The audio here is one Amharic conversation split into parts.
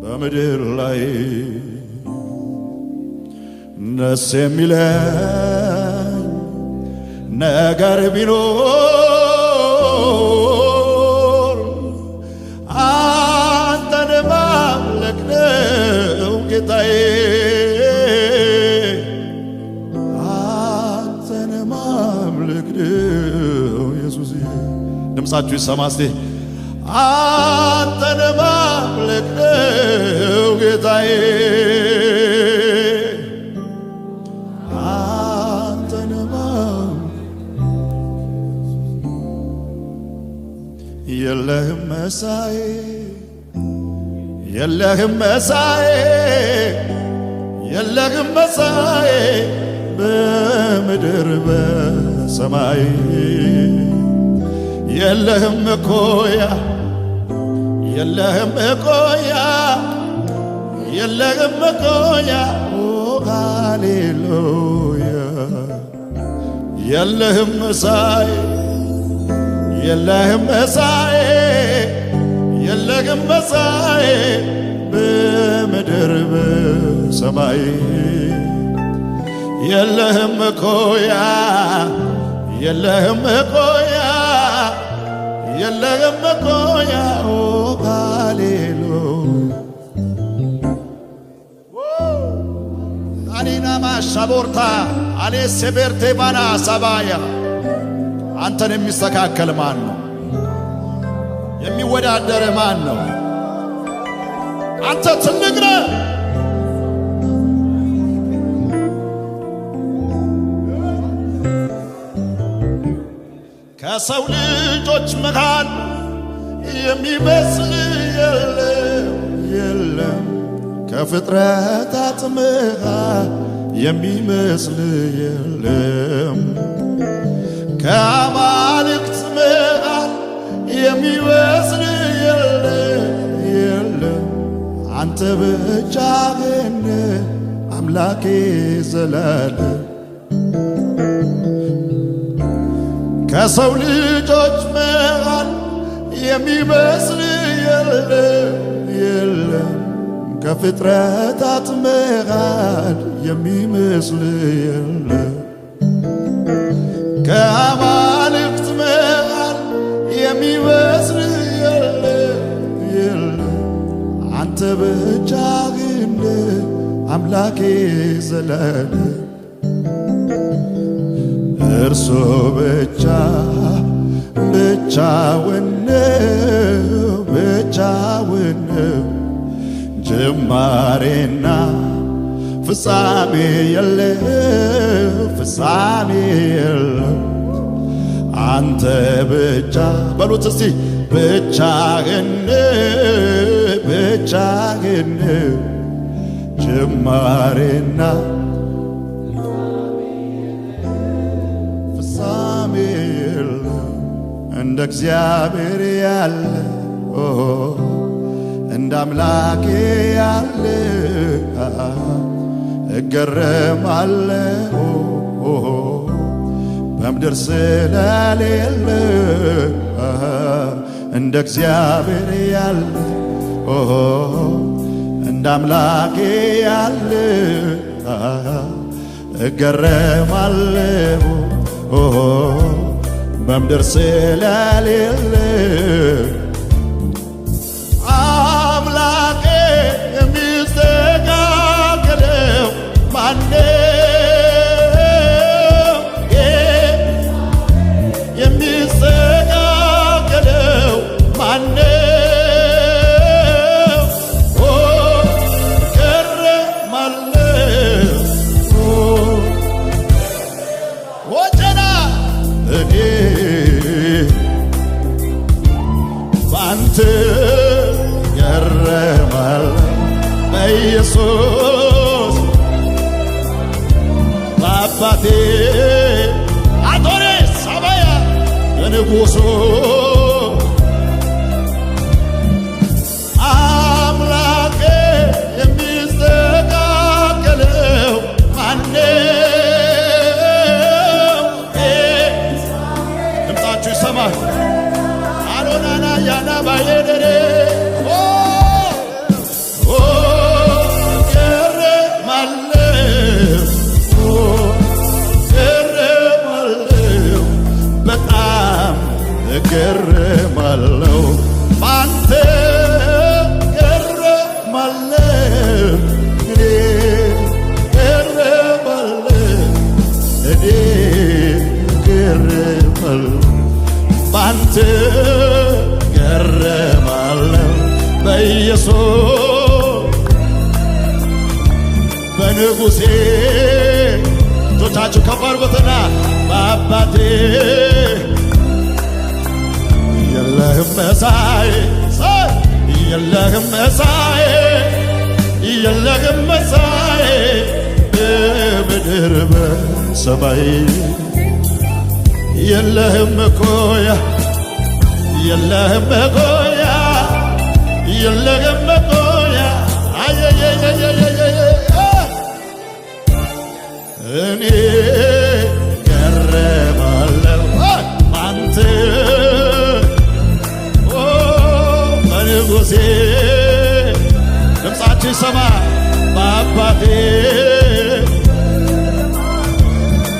በምድር ላይ ደስ የሚለኝ ነገር ቢኖር አንተን ማምለክ ነው ጌታዬ፣ አንተን ማምለክ ነው ኢየሱስዬ። ድምፃችሁ ይሰማ እስቲ። አንተን ማምለክ ነው ጌታዬ፣ አንተን የለህም መሳዬ፣ የለህም መሳዬ፣ የለህም መሳዬ በምድር በሰማይ የለህም እኮያ፣ የለህም እኮያ፣ የለህም እኮያ ሃሌሉያ። የለህም መሳዬ፣ የለህም መሳዬ፣ የለህም መሳዬ በምድር በሰማይ የለህም እኮያ፣ የለህም እኮያ፣ የለህም እኮያ ሃሌሉያ። አኒና ማሻቦርታ አኔ ሰበርቴ ባና ሰባያ አንተን የሚስተካከል ማን ነው? የሚወዳደር ማን ነው? አንተ ትልቅ ነህ። ከሰው ልጆች መሃል የሚመስል የለም የለም፣ ከፍጥረታት መሃል የሚመስል የለም፣ ከአማልክት መሃል የሚመስል የለም የለም። አንተ ብቻህን አምላኬ ዘላለም። ከሰው ልጆች መሃል የሚመስል የለም የለም፣ ከፍጥረታት መሃል የሚመስል የለም፣ ከአማልክት መሃል የሚመስል የለም የለም። አንተ ብቻህን አምላኬ ዘላለም። እርሱ ብቻ ብቻውን ነው ብቻውን ነው፣ ጅማሬና ፍጻሜ የለው ፍጻሜ የለው። አንተ ብቻ በሉት እስቲ ብቻህን ብቻህን ጅማሬና ፍጻሜ የለው። እንደ እግዚአብሔር ያለ እንደ አምላኬ ያለ እገረማለሁ በምድር ስለሌለ። እንደ እግዚአብሔር ያለ እንደ አምላኬ ያለ እገረማለሁ በምድር ስለሌለ። አምላኬ የሚስተካከለው ማነው? የሚስተካከለው ማነው? ገረማለሁ ወጀና እኔ ባንተ ገረማለሁ በኢየሱስ በአባቴ አዶሬ ሰባያ በንጉሡ አምላኬ የሚስተካከለው ማነው? ድምፃችሁ ይሰማል። አሎናና ያና ባየደሬ በኢየሱስ በንጉሴ እጆቻችሁ ከፍ አድርጉትና በአባቴ የለህም መሳይ የለህም መሳይ የለህም መሳይ በምድር በሰማይ የለህም መኮያ የለህም መኮያ የለህም መኮያ እኔ ገረማለሁ አንተ በንጉሴ ድምፃችሁ ይሰማ በአባቴ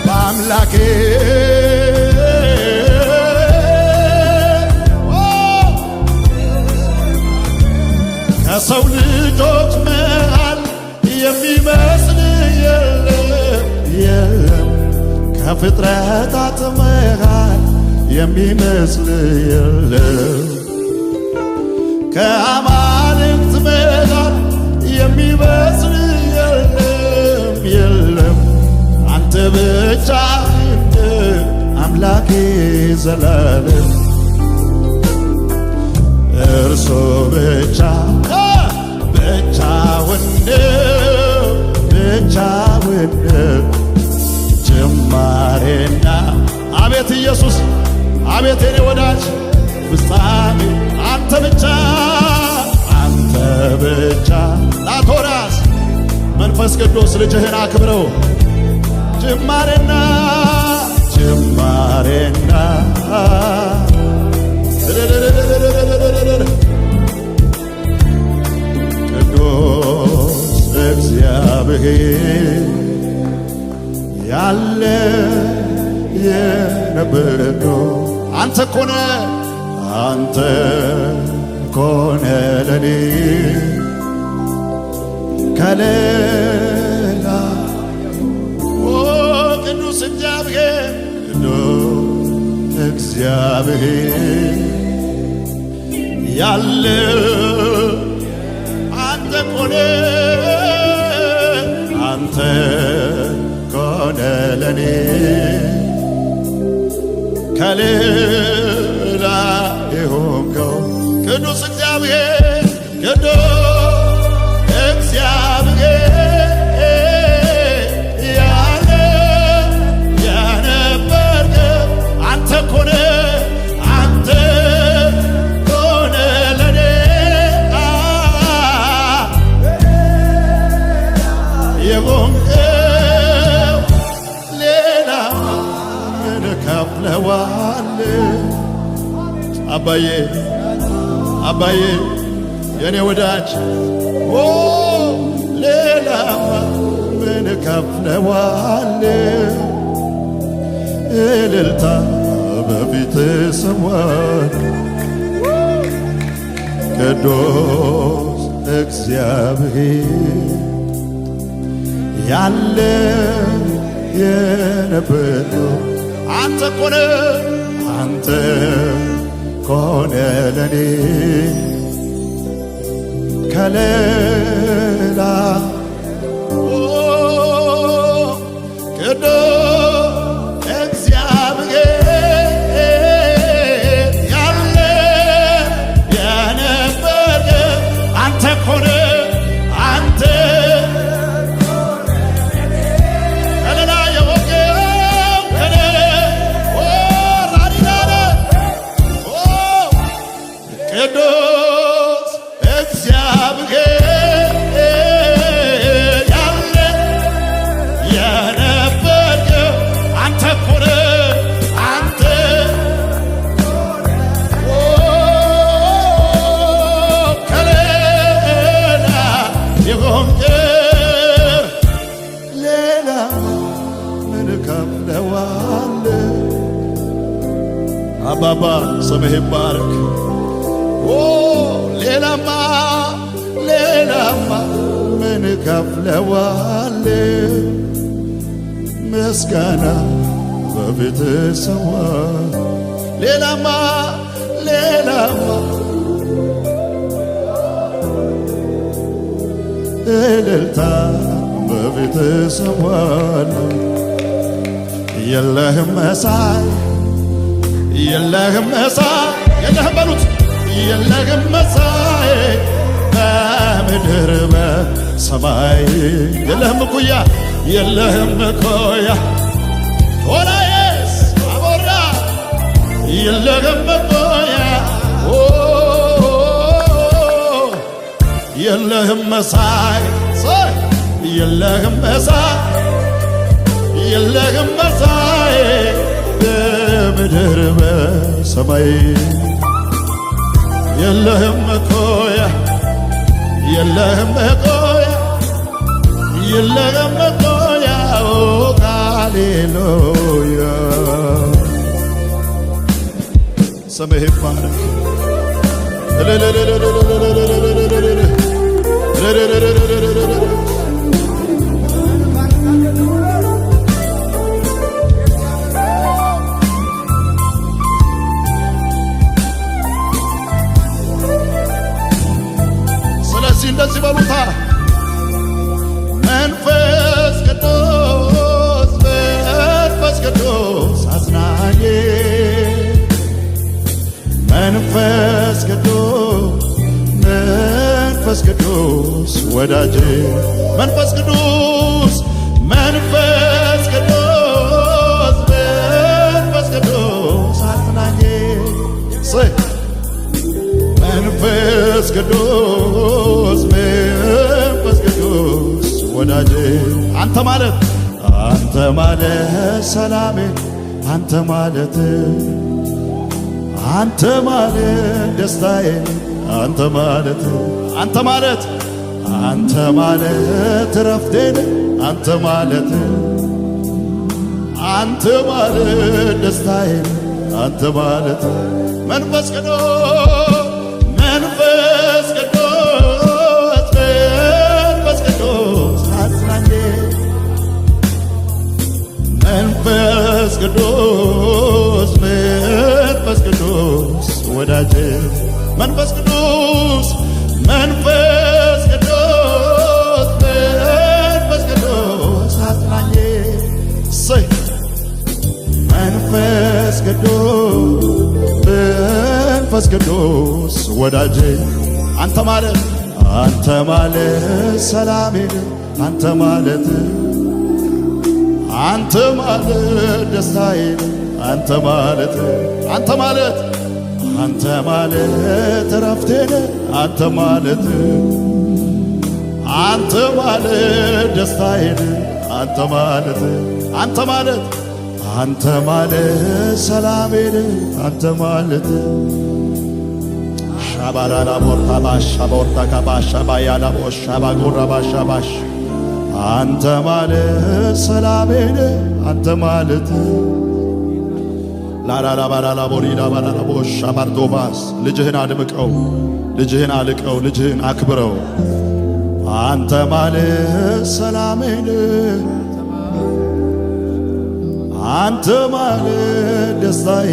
በአምላኬ ከሰው ልጆች መሃል የሚመስል የለም ከፍጥረታት መሃል የሚመስል የለም ከአማልክት መሃል የሚመስል የለም አንተ ብቻ አምላኬ ዘላለም እርሱ ብቻውን ጅማሬና አቤት ኢየሱስ አቤት የኔ ወዳጅ ፍጻሜ አንተ ብቻ ላቶራስ መንፈስ ቅዱስ ልጅህን አክብረው ጅማሬና ቅዱስ እግዚአብሔር ያለ የነበረው አንተ ኮነ ለኔ ከሌላ ቅዱስ እግዚአብሔር ያለ አንተ ኮነ ለኔ ከሌላ የሆንከው ቅዱስ እግዚአብሔር ያለ የነበርከው አንተ ኮነ ለኔ የሆንከው ሌላ ከፍለዋል አባዬ የኔ ወዳጅ ሌላማ ምን ከፍለዋል እልልታ በፊት ሰዋል ቅዱስ እግዚአብሔር ያለ የነበረው አንተ ኮነ ለኔ ከሌላ ቅዱስ እግዚአብሔር ያለ የነበርከው አንተ ኮነ ቅዱስ እግዚአብሔር ያለ የነበርከው አንተ ኮነ ከሌላ የሆንከው ሌላ ምን ከፍለዋል አባባ ስምህ ይባረክ ሌላማ ምን ከፍለዋል ምስጋና በፊት ሰዋል ሌላማ እልልታ በፊት ሰዋለሁ። የለህም መሳይ የለህም መሳይ የለህም በሉት የለህም መሳይ በምድር በሰማይ የለህም እኩያ የለህም እኩያ ሆናዬስ አቦራ የለህም እኩያ የለህም መሳይ የለህም መሳይ የለህም መሳይ በምድር በሰማይ የለህም እኩያ የለህም እኩያ የለህም እኩያ ሃሌሉያ ስምህ ይባረክ። ስለዚህ እንደዚህ በሉታ መንፈስ ቅዱስ መንፈስ ቅዱስ አጽናኜ መንፈስ ቅዱስ መንፈስ ቅዱስ ወዳጄ መንፈስ ቅዱስ መንፈስ ቅዱስ መንፈስ ቅዱስ አጽናኜ መንፈስ ቅዱስ መንፈስ ቅዱስ ወዳጄ አንተ ማለት ሰላሜ አንተ ማለት ደስታዬ አንተ ማለት ረፍቴ አንተ ማለት ደስታዬ አንተ ማለት መንፈስ ቅዱስ መንፈስ ቅዱስ መንፈስ ቅዱስ አጽናኜ መንፈስ ቅዱስ መንፈስ ቅዱስ ወዳጄ መንፈስ ቅዱስ መንፈስ ቅዱስ መንፈስ ቅዱስ አጽናኜ መንፈስ ቅዱስ መንፈስ ቅዱስ ወዳጄ አንተ ማለት ሰላሜ አንተ ማለት ደስታዬ አንተ ማለት ረፍቴ አንተ ማለት ደስታዬ አንተ ማለት ሰላሜ አንተ ማለት ሻባራላ ቦርታ ባሻ ቦርታ ካባሻ ባያላ ቦሻ ባጎራ ባሻ ባሽ አንተ ማለት ሰላሜ አንተ ማለት ላላላ ባላላ ቦሪዳ ባላላ ቦሻ ማርዶባስ ልጅህን አድምቀው ልጅህን አልቀው ልጅህን አክብረው አንተ ማለት ሰላሜ አንተ ማለት ደስታዬ